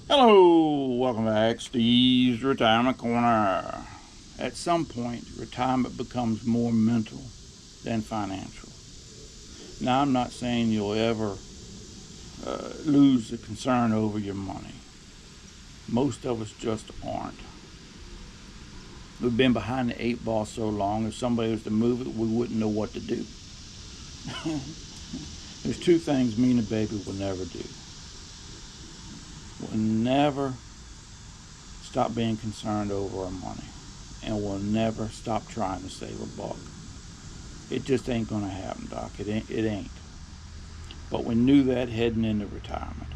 Hello, welcome back. Steve's Retirement Corner. At some point, retirement becomes more mental than financial. Now, I'm not saying you'll ever lose the concern over your money. Most of us just aren't. We've been behind the eight ball so long, if somebody was to move it, we wouldn't know what to do. There's two things me and the baby will never do. We'll never stop being concerned over our money, and we'll never stop trying to save a buck. It just ain't gonna happen, Doc. It ain't. But we knew that heading into retirement.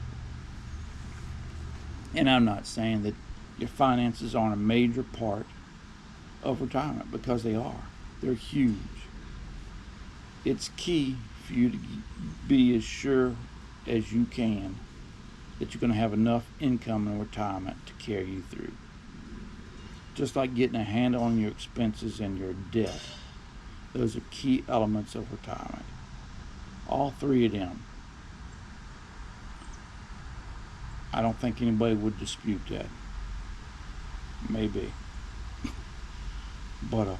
And I'm not saying that your finances aren't a major part of retirement, because they are. They're huge. It's key for you to be as sure as you can that you're going to have enough income in retirement to carry you through. Just like getting a handle on your expenses and your debt. Those are key elements of retirement. All three of them. I don't think anybody would dispute that. Maybe. But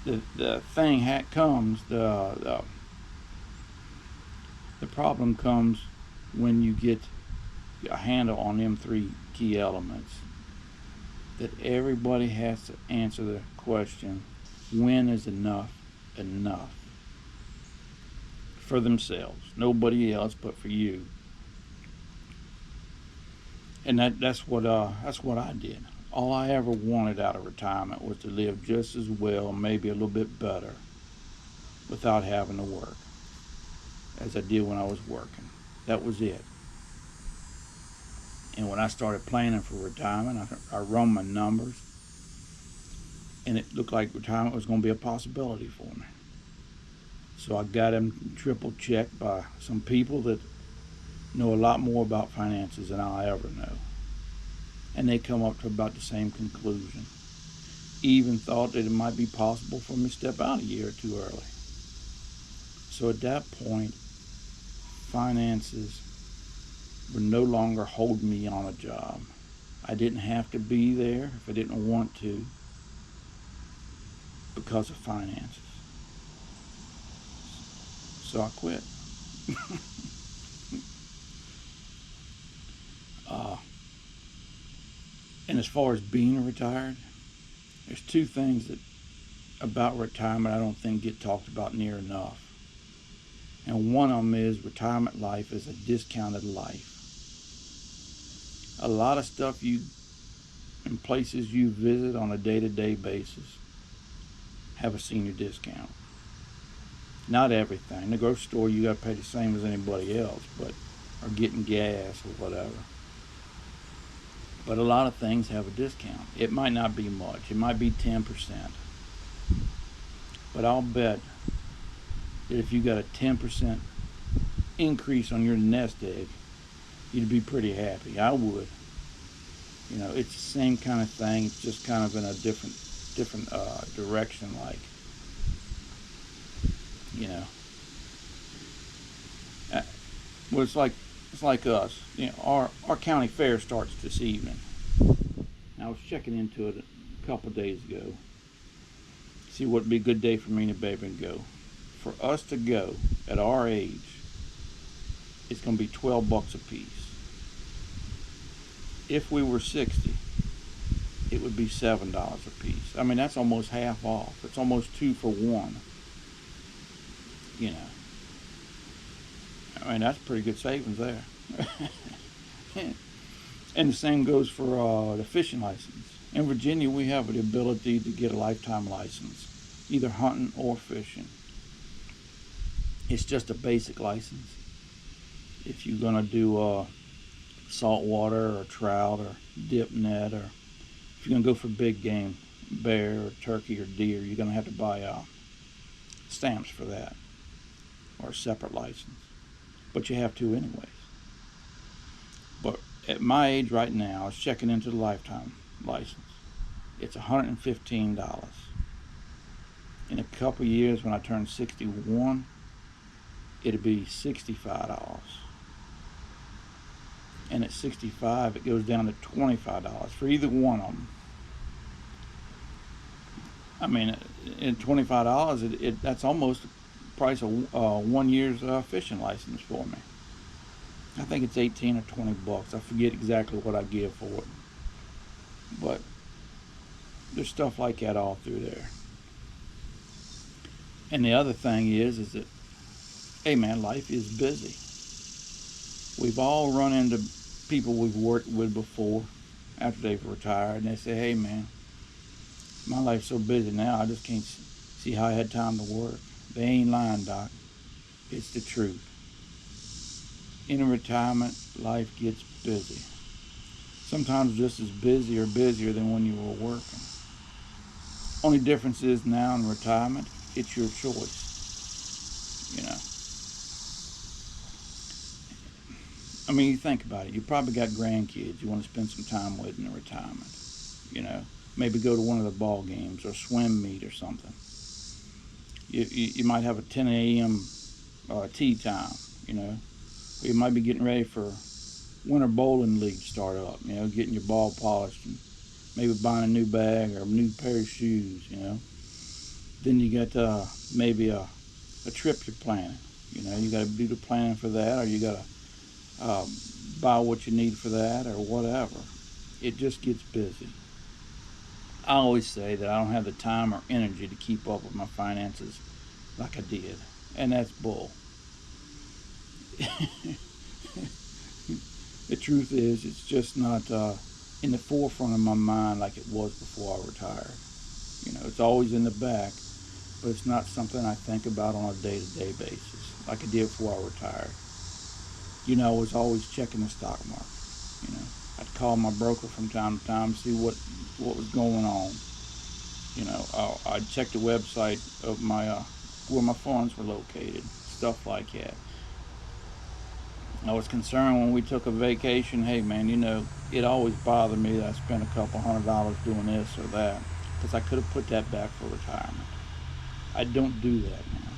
the thing comes, the problem comes when you get a handle on them three key elements. That everybody has to answer the question, when is enough enough? For themselves. Nobody else but for you. And that's what I did. All I ever wanted out of retirement was to live just as well, maybe a little bit better, without having to work, as I did when I was working. That was it. And when I started planning for retirement, I run my numbers, and it looked like retirement was going to be a possibility for me. So I got them triple checked by some people that know a lot more about finances than I'll ever know. And they come up to about the same conclusion. Even thought that it might be possible for me to step out a year or two early. So at that point, finances were no longer holding me on a job. I didn't have to be there if I didn't want to because of finances. So I quit. uh, and as far as being retired, there's two things that about retirement I don't think get talked about near enough. And one of them is retirement life is a discounted life. A lot of stuff you and places you visit on a day-to-day basis have a senior discount. Not everything. The grocery store you got to pay the same as anybody else, but or getting gas or whatever. But a lot of things have a discount. It might not be much. It might be 10%. But I'll bet that if you got a 10% increase on your nest egg, you'd be pretty happy. I would. You know, it's the same kind of thing. It's just kind of in a different direction. Like, you know, well, it's like us. You know, our county fair starts this evening. I was checking into it a couple of days ago. See what would be a good day for me and the baby to go. For us to go at our age, it's going to be $12 a piece. If we were 60, it would be $7 a piece. I mean, that's almost half off. It's almost 2 for 1. You know, I mean, that's pretty good savings there. And the same goes for the fishing license. In Virginia, we have the ability to get a lifetime license, either hunting or fishing. It's just a basic license. If you're going to do saltwater or trout or dip net, or if you're going to go for big game, bear or turkey or deer, you're going to have to buy stamps for that, or a separate license. But you have to anyways. But at my age right now, I was checking into the lifetime license. It's $115. In a couple of years, when I turn 61, it'll be $65. and at 65 it goes down to $25 for either one of them. I mean, at $25, that's almost the price of 1 year's fishing license for me. I think it's 18 or 20 bucks. I forget exactly what I give for it, but there's stuff like that all through there. And the other thing is that, hey man, life is busy. We've all run into people we've worked with before after they've retired, and they say, hey man, my life's so busy now, I just can't see how I had time to work. They ain't lying, Doc. It's the truth. In retirement, life gets busy. Sometimes just as busy or busier than when you were working. Only difference is now in retirement, it's your choice. You know. I mean, you think about it. You probably got grandkids you want to spend some time with in retirement. You know, maybe go to one of the ball games or swim meet or something. You might have a 10 a.m. Tea time, you know. Or you might be getting ready for winter bowling league start up, you know, getting your ball polished and maybe buying a new bag or a new pair of shoes, you know. Then you got maybe a trip you're planning. You know, you got to do the planning for that, or you got to buy what you need for that, or whatever. It just gets busy. I always say that I don't have the time or energy to keep up with my finances like I did, and that's bull. The truth is, it's just not in the forefront of my mind like it was before I retired. You know, it's always in the back, but it's not something I think about on a day-to-day basis like I did before I retired. You know, I was always checking the stock market. You know, I'd call my broker from time to time, see what was going on. You know, I'd check the website of my where my funds were located, stuff like that. I was concerned when we took a vacation. Hey man, you know, it always bothered me that I spent a couple $100 doing this or that, because I could have put that back for retirement. I don't do that now.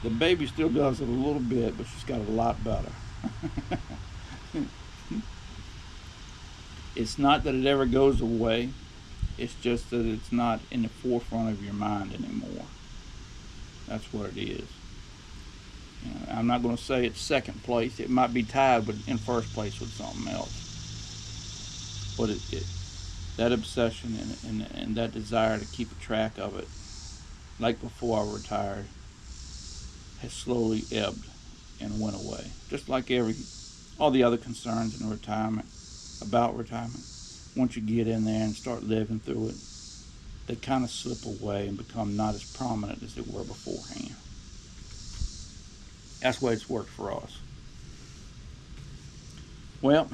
The baby still does it a little bit, but she's got a lot better. It's not that it ever goes away. It's just that it's not in the forefront of your mind anymore. That's what it is. You know, I'm not going to say it's second place. It might be tied in first place with something else. But that obsession and that desire to keep a track of it, like before I retired, has slowly ebbed and went away. Just like all the other concerns in retirement, about retirement. Once you get in there and start living through it, they kind of slip away and become not as prominent as they were beforehand. That's the way it's worked for us. Well,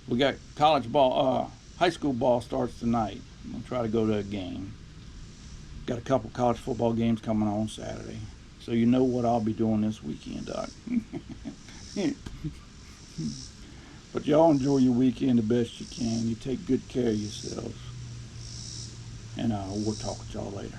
we got college ball, high school ball starts tonight. I'm going to try to go to a game. Got a couple college football games coming on Saturday. So you know what I'll be doing this weekend, Doc. But y'all enjoy your weekend the best you can. You take good care of yourselves. And we'll talk with y'all later.